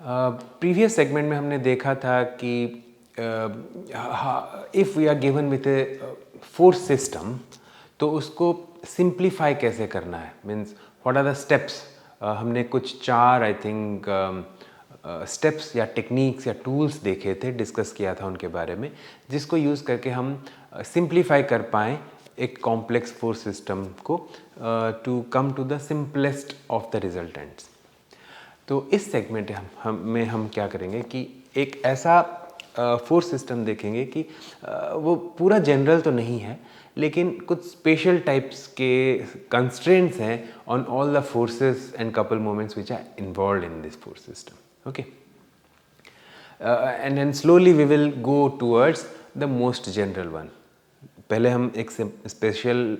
Previous segment में हमने देखा था कि if we are given with a force system तो उसको सिंप्लीफाई कैसे करना है, means what are the steps. हमने कुछ 4 आई थिंक स्टेप्स या टेक्निक्स या टूल्स देखे थे, डिस्कस किया था उनके बारे में, जिसको यूज़ करके हम सिंप्लीफाई कर पाएँ एक कॉम्प्लेक्स फोर्स सिस्टम को to come to the simplest of the resultants. तो इस सेगमेंट में हम क्या करेंगे कि एक ऐसा फोर्स सिस्टम देखेंगे कि वो पूरा जनरल तो नहीं है, लेकिन कुछ स्पेशल टाइप्स के कंस्ट्रेंट्स हैं on all the forces and couple moments which are involve in this force system. Okay, and then slowly we will go towards the most general one. पहले हम एक स्पेशल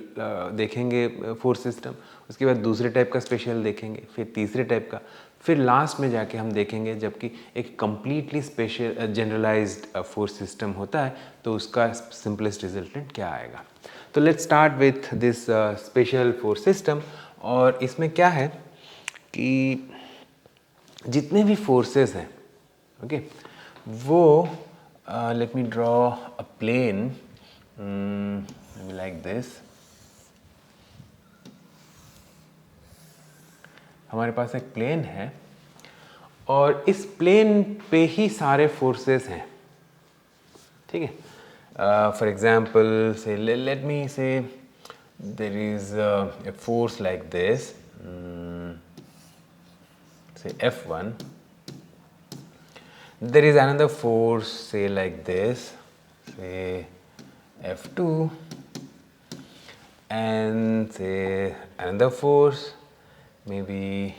देखेंगे फोर्स सिस्टम, उसके बाद दूसरे type का special देखेंगे, फिर तीसरे टाइप का, फिर लास्ट में जाके हम देखेंगे जबकि एक completely special generalized force system होता है तो उसका सिंपलेस्ट रिजल्टेंट क्या आएगा। तो let's start with this special force system. और इसमें क्या है कि जितने भी फोर्सेस हैं, ओके, वो let me draw a plane like this. हमारे पास एक प्लेन है और इस प्लेन पे ही सारे फोर्सेस हैं, ठीक है। फॉर एग्जाम्पल से लेट मी से there is a force like this, say F1, there is another force say like this, say F2, and say another force maybe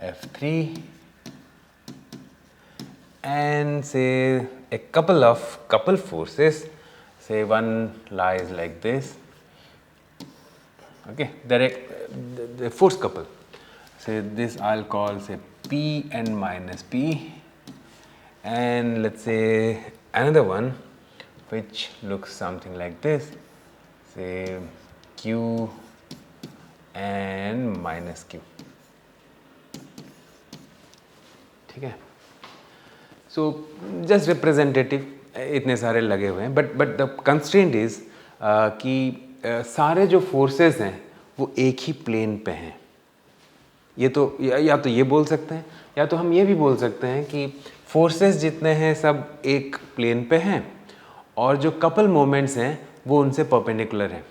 F3, and say a couple forces, say one lies like this, okay, the force couple, say this I'll call say P and minus P, and let's say another one which looks something like this, say Q and minus Q, ठीक है। So just representative इतने सारे लगे हुए हैं, but the constraint is कि सारे जो फोर्सेस हैं वो एक ही प्लेन पे हैं। ये तो या तो ये बोल सकते हैं या तो हम ये भी बोल सकते हैं कि फोर्सेस जितने हैं सब एक प्लेन पे हैं और जो कपल मोमेंट्स हैं वो उनसे परपेंडिकुलर हैं।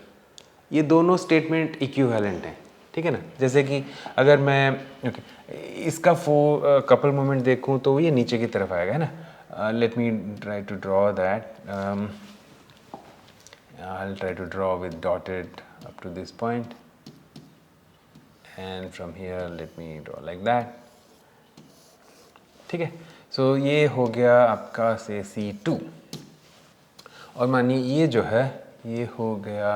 ये दोनों स्टेटमेंट इक्विवेलेंट हैं, ठीक है ना। जैसे कि अगर मैं इसका कपल मोमेंट देखूं तो ये नीचे की तरफ आएगा, है ना। Let me try to draw that, I'll try to draw with dotted up to this point, and from here let me draw like that, ठीक है। सो ये हो गया आपका से C2, और मानिए ये जो है ये हो गया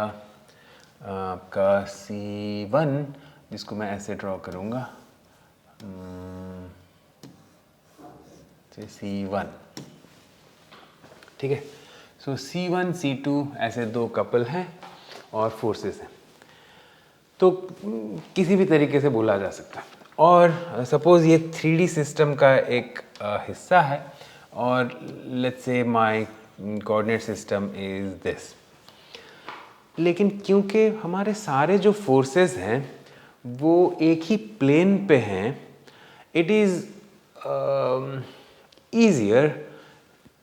आपका C1, जिसको मैं ऐसे ड्रॉ करूँगा, C1, ठीक है। सो C1 C2 ऐसे दो कपल हैं और फोर्सेस हैं, तो किसी भी तरीके से बोला जा सकता है। और सपोज़ ये 3D सिस्टम का एक हिस्सा है और let's say my coordinate system is this, लेकिन क्योंकि हमारे सारे जो फोर्सेस हैं वो एक ही प्लेन पे हैं, it is easier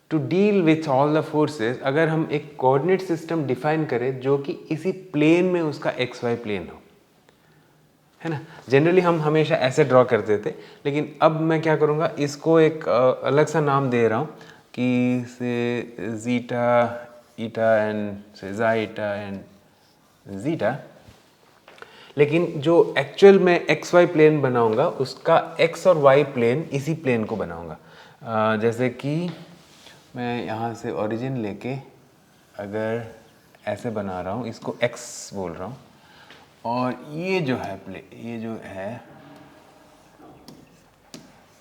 to deal with all the forces अगर हम एक कोऑर्डिनेट सिस्टम डिफाइन करें जो कि इसी प्लेन में उसका एक्स वाई प्लेन हो, है ना। जनरली हम हमेशा ऐसे ड्रॉ करते थे, लेकिन अब मैं क्या करूँगा, इसको एक अलग सा नाम दे रहा हूँ कि से जीटा ईटा एंड से ज़ाइटा एंड जीटा, लेकिन जो एक्चुअल में एक्स वाई प्लेन बनाऊँगा उसका एक्स और वाई प्लेन इसी प्लेन को बनाऊँगा। जैसे कि मैं यहाँ से ओरिजिन लेके अगर ऐसे बना रहा हूँ, इसको एक्स बोल रहा हूँ, और ये जो है ये जो है,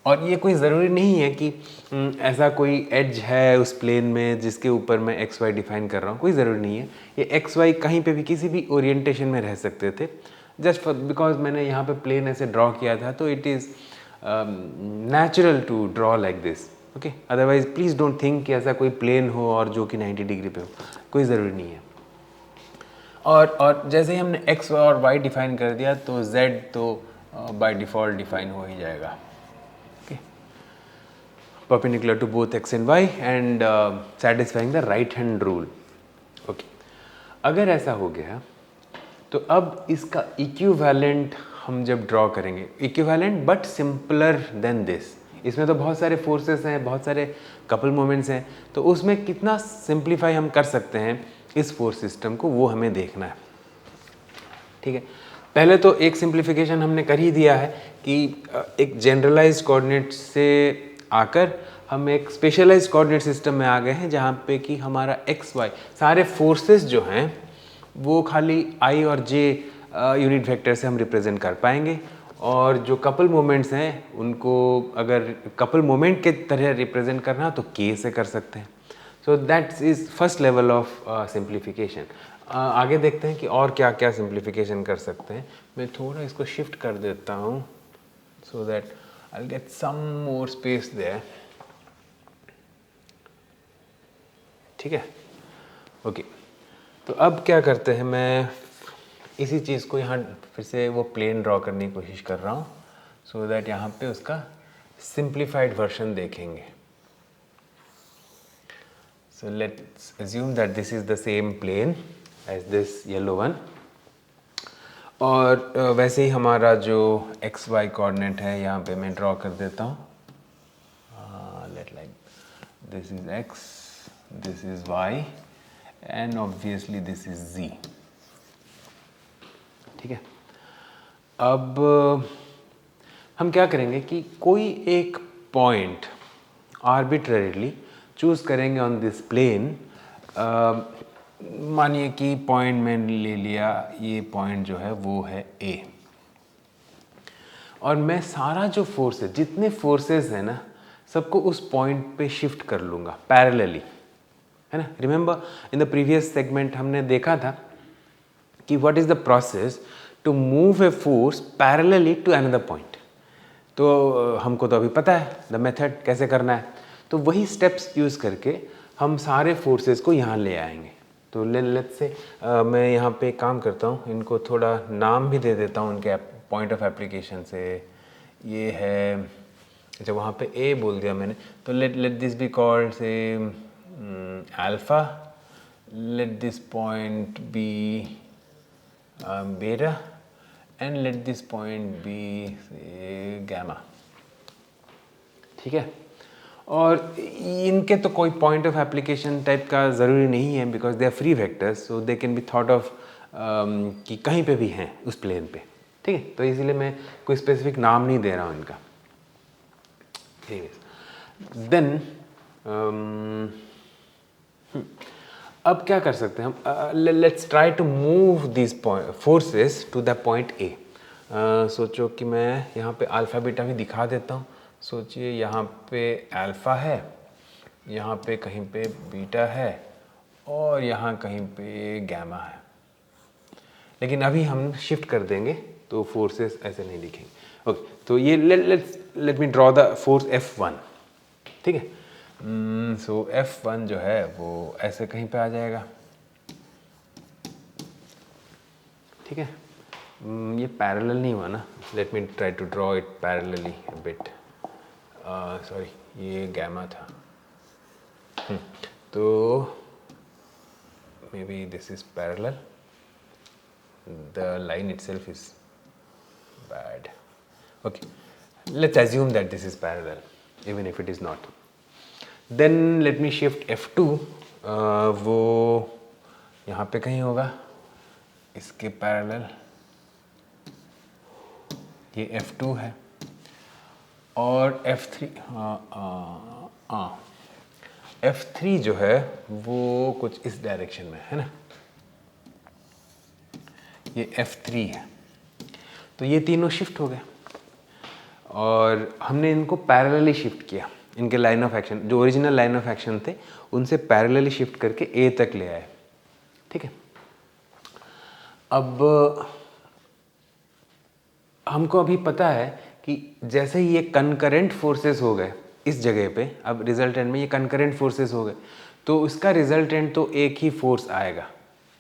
और ये कोई ज़रूरी नहीं है कि ऐसा कोई एज है उस प्लेन में जिसके ऊपर मैं एक्स वाई डिफाइन कर रहा हूँ, कोई ज़रूरी नहीं है। ये एक्स वाई कहीं पे भी किसी भी ओरिएंटेशन में रह सकते थे, जस्ट बिकॉज मैंने यहाँ पे प्लेन ऐसे ड्रॉ किया था तो it is natural to draw like this, okay. Otherwise please don't think कि ऐसा कोई प्लेन हो और जो कि 90 डिग्री पे हो, कोई ज़रूरी नहीं है। और जैसे ही हमने x और y डिफाइन कर दिया तो z तो बाय डिफ़ॉल्ट डिफाइन हो ही जाएगा, okay, perpendicular to both x and y and satisfying the right hand rule, okay. अगर ऐसा हो गया तो अब इसका इक्विवेलेंट हम जब ड्रॉ करेंगे, equivalent but simpler than this, इसमें तो बहुत सारे फोर्सेस हैं, बहुत सारे कपल मोमेंट्स हैं, तो उसमें कितना सिंप्लीफाई हम कर सकते हैं इस फोर्स सिस्टम को, वो हमें देखना है, ठीक है। पहले तो एक सिंप्लीफिकेशन हमने कर ही दिया है कि एक जनरलाइज्ड कोऑर्डिनेट से आकर हम एक स्पेशलाइज्ड कोऑर्डिनेट सिस्टम में आ गए हैं, जहाँ पे कि हमारा एक्स वाई सारे फोर्सेस जो हैं वो खाली आई और जे यूनिट वेक्टर से हम रिप्रेजेंट कर पाएंगे, और जो कपल मोमेंट्स हैं उनको अगर कपल मोमेंट के तरह रिप्रेजेंट करना तो के से कर सकते हैं। So that is first level of simplification. आगे देखते हैं कि और क्या क्या सिंप्लीफिकेशन कर सकते हैं। मैं थोड़ा इसको शिफ्ट कर देता हूँ so that I will get some more space there, ठीक है, ओके। तो अब क्या करते हैं, मैं इसी चीज़ को यहाँ फिर से वो प्लेन ड्रॉ करने की कोशिश कर रहा हूँ सो दैट यहाँ पे उसका सिंप्लीफाइड वर्जन देखेंगे। So let's assume that this is the same plane as this yellow one, और वैसे ही हमारा जो एक्स वाई कोऑर्डिनेट है यहाँ पे मैं ड्रॉ कर देता हूँ, let like this is X, this is Y and obviously this is Z, ठीक है। अब हम क्या करेंगे कि कोई एक पॉइंट आर्बिट्रेरीली चूज़ करेंगे ऑन दिस प्लेन। मानिए कि पॉइंट मैंने ले लिया, ये पॉइंट जो है वो है ए, और मैं सारा जो फोर्स है, जितने फोर्सेस हैं ना, सबको उस पॉइंट पे शिफ्ट कर लूँगा पैरेलली, है ना। Remember in the previous segment हमने देखा था कि what is the process to move a force parallelly to another point. तो हमको तो अभी पता है द मेथड कैसे करना है, तो वही स्टेप्स यूज़ करके हम सारे फोर्सेस को यहाँ ले आएंगे। तो लेट्स से मैं यहाँ पे काम करता हूँ, इनको थोड़ा नाम भी दे देता हूँ उनके पॉइंट ऑफ एप्लीकेशन से। ये है, अच्छा वहाँ पे ए बोल दिया मैंने, तो let this be called say alpha, let this point be beta and let this point be gamma, ठीक है। और इनके तो कोई पॉइंट ऑफ एप्लीकेशन टाइप का ज़रूरी नहीं है, because they are free vectors, so they can be thought of कि कहीं पे भी हैं उस प्लेन पे, ठीक है। तो इसीलिए मैं कोई स्पेसिफिक नाम नहीं दे रहा हूँ इनका। देन अब क्या कर सकते हैं हम, let's try to move this forces to the point A. सोचो कि मैं यहाँ पे अल्फ़ा बीटा भी दिखा देता हूँ। सोचिए यहाँ पे अल्फ़ा है, यहाँ पे कहीं पे बीटा है, और यहाँ कहीं पे गामा है, लेकिन अभी हम शिफ्ट कर देंगे तो फोर्सेस ऐसे नहीं दिखेंगे, ओके। तो ये late me draw the force F1, ठीक है। सो F1 जो है वो ऐसे कहीं पे आ जाएगा, ठीक है। ये पैरेलल नहीं हुआ ना, let me try to draw it parallelly a bit, sorry ये गामा था, तो maybe this is parallel, the line itself is bad, okay, let's assume that this is parallel even if it is not. Then let me shift F2, वो यहाँ पे कहीं होगा इसके parallel, ये F2 है, और F3 F3 जो है वो कुछ इस डायरेक्शन में है ना, ये F3 है। तो ये तीनों शिफ्ट हो गए और हमने इनको पैरेलली शिफ्ट किया, इनके लाइन ऑफ एक्शन जो ओरिजिनल लाइन ऑफ एक्शन थे उनसे पैरेलली शिफ्ट करके ए तक ले आए, ठीक है। अब हमको अभी पता है कि जैसे ही ये कंकरेंट फोर्सेस हो गए इस जगह पे, अब रिजल्टेंट में ये कंकरेंट फोर्सेस हो गए, तो उसका रिजल्टेंट तो एक ही फोर्स आएगा,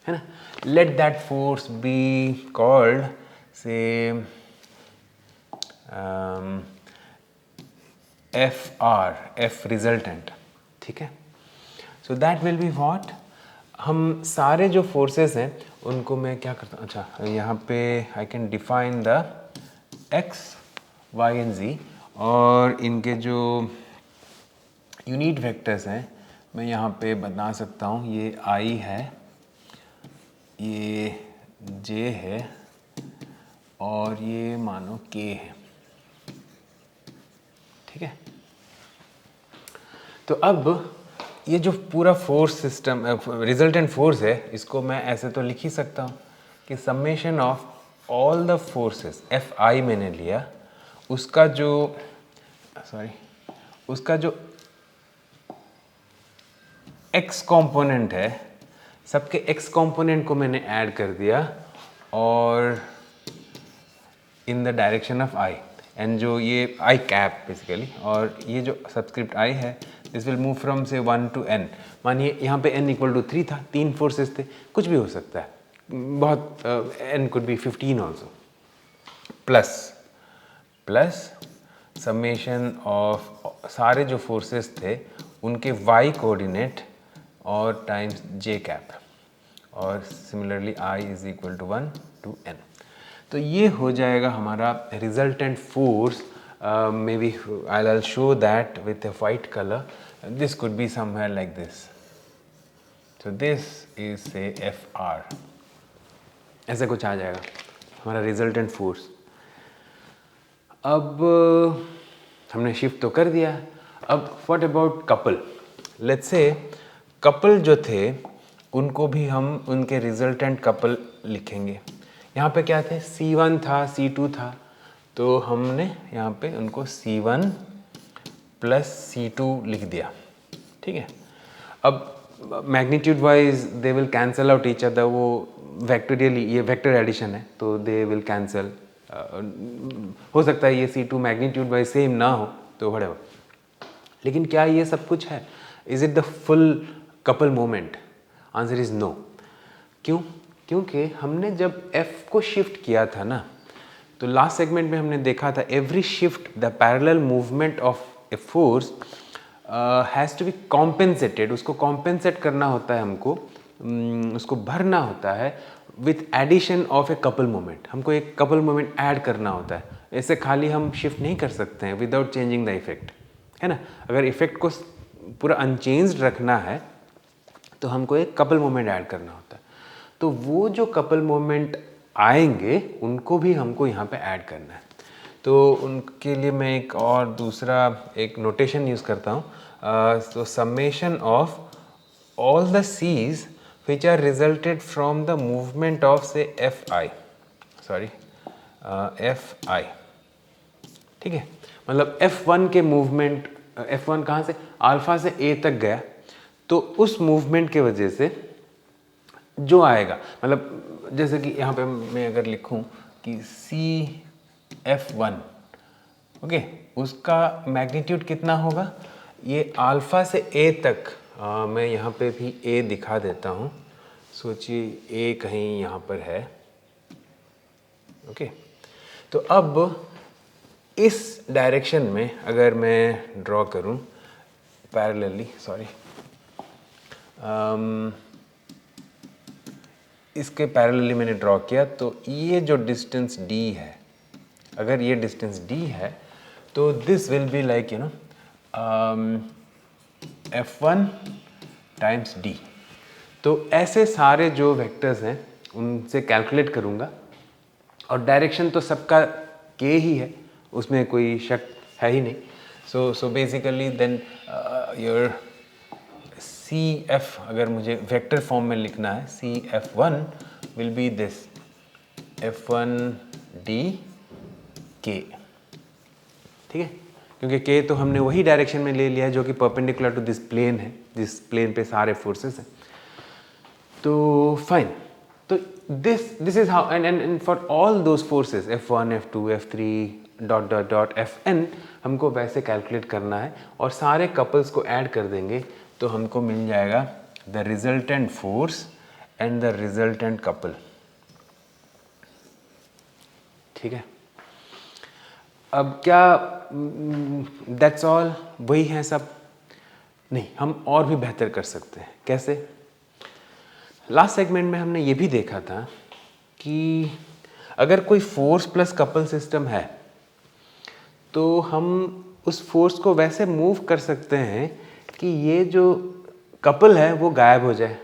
है ना. Let that force B called से एफ आर, एफ रिजल्टेंट. ठीक है. So that will be what, हम सारे जो फोर्सेस हैं उनको मैं क्या करता हूँ, अच्छा यहाँ पे I can define the X Y and Z, और इनके जो यूनिट वेक्टर्स हैं मैं यहाँ पे बता सकता हूँ. ये आई है, ये जे है, और ये मानो के है. ठीक है. तो अब ये जो पूरा फोर्स सिस्टम, रिजल्टेंट फोर्स है, इसको मैं ऐसे तो लिख ही सकता हूँ कि summation of all the forces, F I मैंने लिया, उसका जो एक्स कंपोनेंट है, सबके एक्स कंपोनेंट को मैंने ऐड कर दिया, और in the direction of I, and जो ये आई कैप बेसिकली, और ये जो सबस्क्रिप्ट आई है, दिस विल मूव फ्रॉम से 1 to n. मानिए यहाँ पे n इक्वल टू 3 था, 3 फोर्सेस थे, कुछ भी हो सकता है, बहुत n could be 15 also, plus summation of सारे जो फोर्सेस थे उनके y कोऑर्डिनेट और टाइम्स j कैप, और similarly i is equal to 1 to n. तो ये हो जाएगा हमारा resultant force. Maybe I will show that with a white color. This could be somewhere like this. So this is say FR. ऐसा कुछ आ जाएगा हमारा रिजल्टेंट फोर्स. अब हमने शिफ्ट तो कर दिया. अब what about couple. Let's say couple जो थे उनको भी हम उनके रिजल्टेंट कपल लिखेंगे. यहाँ पे क्या थे, C1 था, C2 था, तो हमने यहाँ पे उनको C1 प्लस C2 लिख दिया. ठीक है. अब magnitude wise they will cancel out each other. वो वेक्टोरियली, ये वेक्टर एडिशन है तो दे विल कैंसल. हो सकता है ये C2 मैग्नीट्यूड वाइज सेम ना हो तो व्हाटएवर. लेकिन क्या ये सब कुछ है? Is it the full couple moment? Answer is no. क्यों? क्योंकि हमने जब F को शिफ्ट किया था ना, तो लास्ट सेगमेंट में हमने देखा था every shift the parallel movement of a force has to be compensated. उसको कॉम्पेंसेट करना होता है हमको, उसको भरना होता है with addition of a couple moment. हमको एक कपल मोमेंट ऐड करना होता है. ऐसे खाली हम शिफ्ट नहीं कर सकते हैं विदाउट चेंजिंग द इफेक्ट, है ना. अगर इफेक्ट को पूरा अनचेंज्ड रखना है तो हमको एक कपल मोमेंट ऐड करना होता है. तो वो जो कपल मोमेंट आएंगे उनको भी हमको यहाँ पे ऐड करना है. तो उनके लिए मैं एक और दूसरा एक नोटेशन यूज़ करता हूँ. तो summation of all the Cs which are resulted from the movement of say F I. ठीक है. मतलब F1 के मूवमेंट, F1 कहाँ से, अल्फा से A तक गया, तो उस मूवमेंट के वजह से जो आएगा, मतलब जैसे कि यहाँ पे मैं अगर लिखूँ कि CF1, ओके, उसका मैग्नीट्यूड कितना होगा, ये अल्फा से A तक. मैं यहाँ पे भी A दिखा देता हूँ. सोचिए A कहीं यहाँ पर है, ओके. तो अब इस डायरेक्शन में अगर मैं ड्रॉ करूँ पैरेलली, इसके पैरेलली मैंने ड्रॉ किया, तो ये जो डिस्टेंस D है, अगर ये डिस्टेंस D है तो this will be like you know F1 times D. तो ऐसे सारे जो वेक्टर्स हैं उनसे कैलकुलेट करूँगा, और डायरेक्शन तो सबका K ही है, उसमें कोई शक है ही नहीं. So basically then your CF, अगर मुझे वेक्टर फॉर्म में लिखना है, CF1 will be this F1D K. ठीक है. क्योंकि K तो हमने वही डायरेक्शन में ले लिया है जो कि परपेंडिकुलर टू दिस प्लेन है, जिस प्लेन पे सारे फोर्सेस हैं. तो फाइन. तो this is how, and for all those forces F1, F2, F3 dot dot dot F N हमको वैसे कैलकुलेट करना है और सारे कपल्स को ऐड कर देंगे तो हमको मिल जाएगा the resultant force and the resultant couple. ठीक है, अब क्या दैट्स ऑल, वही है सब? नहीं, हम और भी बेहतर कर सकते हैं। कैसे? लास्ट सेगमेंट में हमने ये भी देखा था कि अगर कोई फोर्स प्लस कपल सिस्टम है तो हम उस फोर्स को वैसे मूव कर सकते हैं कि ये जो कपल है वो गायब हो जाए।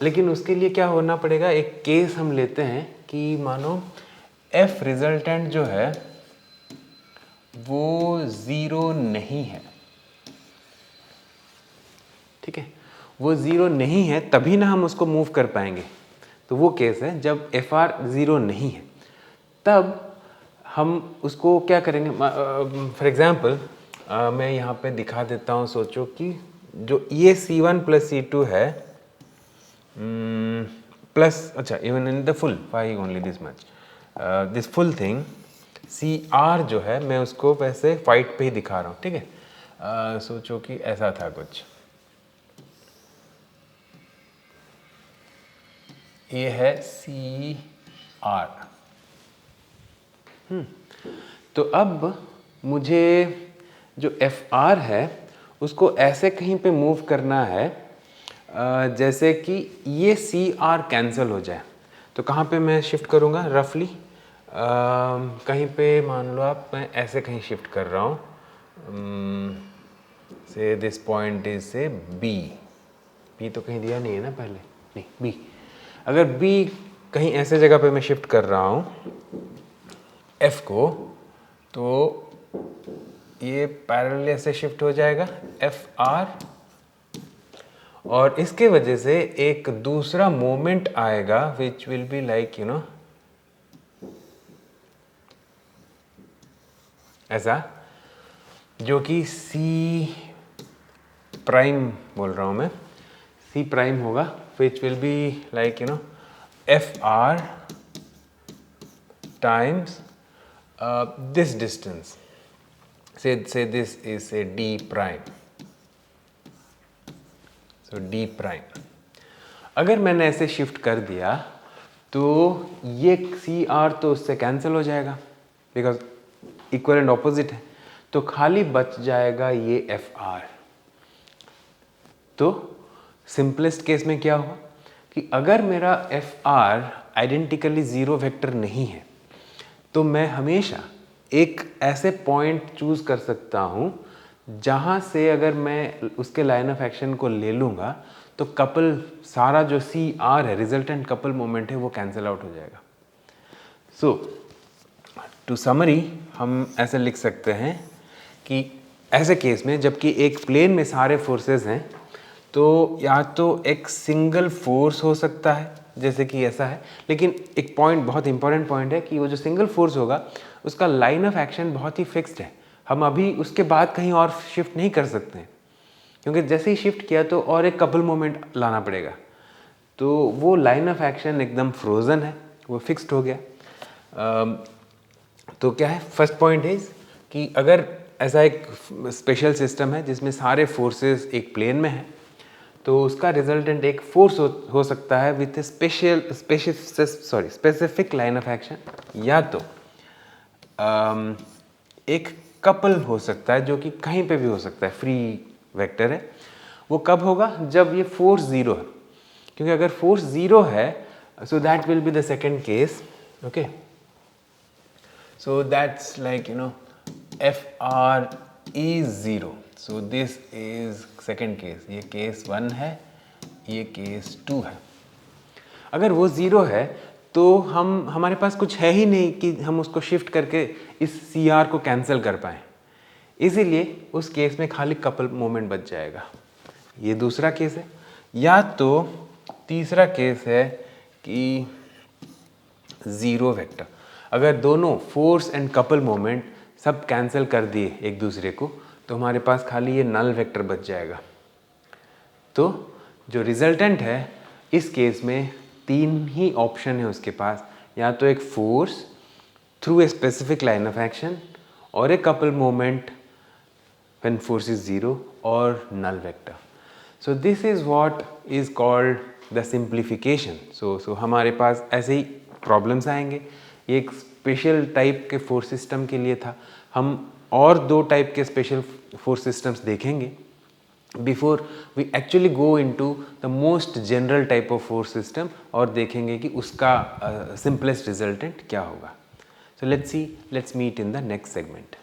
लेकिन उसके लिए क्या होना पड़ेगा, एक केस हम लेते हैं कि मानो एफ रिजल्टेंट जो है वो ज़ीरो नहीं है। ठीक है, वो ज़ीरो नहीं है तभी ना हम उसको मूव कर पाएंगे। तो वो केस है जब एफ आर ज़ीरो नहीं है, तब हम उसको क्या करेंगे। फॉर एग्ज़ाम्पल मैं यहाँ पे दिखा देता हूँ। सोचो कि जो ये C1 प्लस C2 है प्लस, अच्छा even in the full y only this much, this full thing CR जो है मैं उसको वैसे फाइट पे ही दिखा रहा हूँ। ठीक है, सोचो कि ऐसा था कुछ, ये है CR। तो अब मुझे जो FR है उसको ऐसे कहीं पे मूव करना है जैसे कि ये CR कैंसिल हो जाए। तो कहाँ पे मैं शिफ्ट करूँगा रफली? कहीं पे मान लो आप, मैं ऐसे कहीं शिफ्ट कर रहा हूँ। से दिस पॉइंट इज से बी तो कहीं दिया नहीं है ना पहले, नहीं बी। अगर बी कहीं ऐसे जगह पे मैं शिफ्ट कर रहा हूँ एफ को, तो ये पैरेलल ऐसे शिफ्ट हो जाएगा एफ आर, और इसके वजह से एक दूसरा मोमेंट आएगा विच विल बी लाइक ऐसा, जो कि सी प्राइम बोल रहा हूँ मैं, सी प्राइम होगा, which will be like F R times this distance, say this is a d prime, so d prime। अगर मैंने ऐसे शिफ्ट कर दिया तो ये CR तो उससे कैंसिल हो जाएगा बिकॉज इक्वल एंड ऑपोजिट है, तो खाली बच जाएगा ये FR। तो सिंपलेस्ट केस में क्या हुआ कि अगर मेरा FR आइडेंटिकली ज़ीरो वेक्टर नहीं है तो मैं हमेशा एक ऐसे पॉइंट चूज़ कर सकता हूँ जहाँ से अगर मैं उसके लाइन ऑफ एक्शन को ले लूँगा तो कपल, सारा जो CR है रिजल्टेंट कपल मोमेंट है वो कैंसिल आउट हो जाएगा। सो टू समरी हम ऐसे लिख सकते हैं कि ऐसे केस में जबकि एक प्लेन में सारे फोर्सेस हैं तो या तो एक सिंगल फोर्स हो सकता है जैसे कि ऐसा है, लेकिन एक पॉइंट, बहुत इंपॉर्टेंट पॉइंट है कि वो जो सिंगल फोर्स होगा उसका लाइन ऑफ एक्शन बहुत ही फिक्स्ड है। हम अभी उसके बाद कहीं और शिफ्ट नहीं कर सकते हैं क्योंकि जैसे ही शिफ्ट किया तो और एक कपल मोमेंट लाना पड़ेगा, तो वो लाइन ऑफ एक्शन एकदम फ्रोज़न है, वो फिक्स्ड हो गया। तो क्या है, फर्स्ट पॉइंट इज कि अगर ऐसा एक स्पेशल सिस्टम है जिसमें सारे फोर्सेस एक प्लेन में हैं तो उसका रिजल्टेंट एक फोर्स हो सकता है with specific line of action, या तो एक कपल हो सकता है जो कि कहीं पे भी हो सकता है, फ्री वेक्टर है। वो कब होगा? जब ये फोर्स ज़ीरो है, क्योंकि अगर फोर्स ज़ीरो है so that will be the second case. Okay, so that's like FR is 0, so this is second case, ये केस 1 है, ये केस 2 है। अगर वो 0 है तो हमारे पास कुछ है ही नहीं कि हम उसको शिफ्ट करके इस CR को कैंसिल कर पाएँ, इसीलिए उस केस में खाली कपल मोमेंट बच जाएगा। ये दूसरा केस है। या तो तीसरा केस है कि ज़ीरो वेक्टर, अगर दोनों फोर्स एंड कपल मोमेंट सब कैंसिल कर दिए एक दूसरे को तो हमारे पास खाली ये नल वेक्टर बच जाएगा। तो जो रिजल्टेंट है इस केस में तीन ही ऑप्शन है उसके पास, या तो एक force, through a specific line of action or a couple moment when force is 0 or null vector. So this is what is called the simplification. So हमारे पास ऐसे ही प्रॉब्लम्स आएंगे. ये एक स्पेशल टाइप के फोर्स सिस्टम के लिए था. हम और दो टाइप के स्पेशल फोर्स सिस्टम्स देखेंगे before we actually go into the most general type of force system और देखेंगे कि उसका सिंपलेस्ट रिजल्टेंट क्या होगा. So let's meet in the next segment.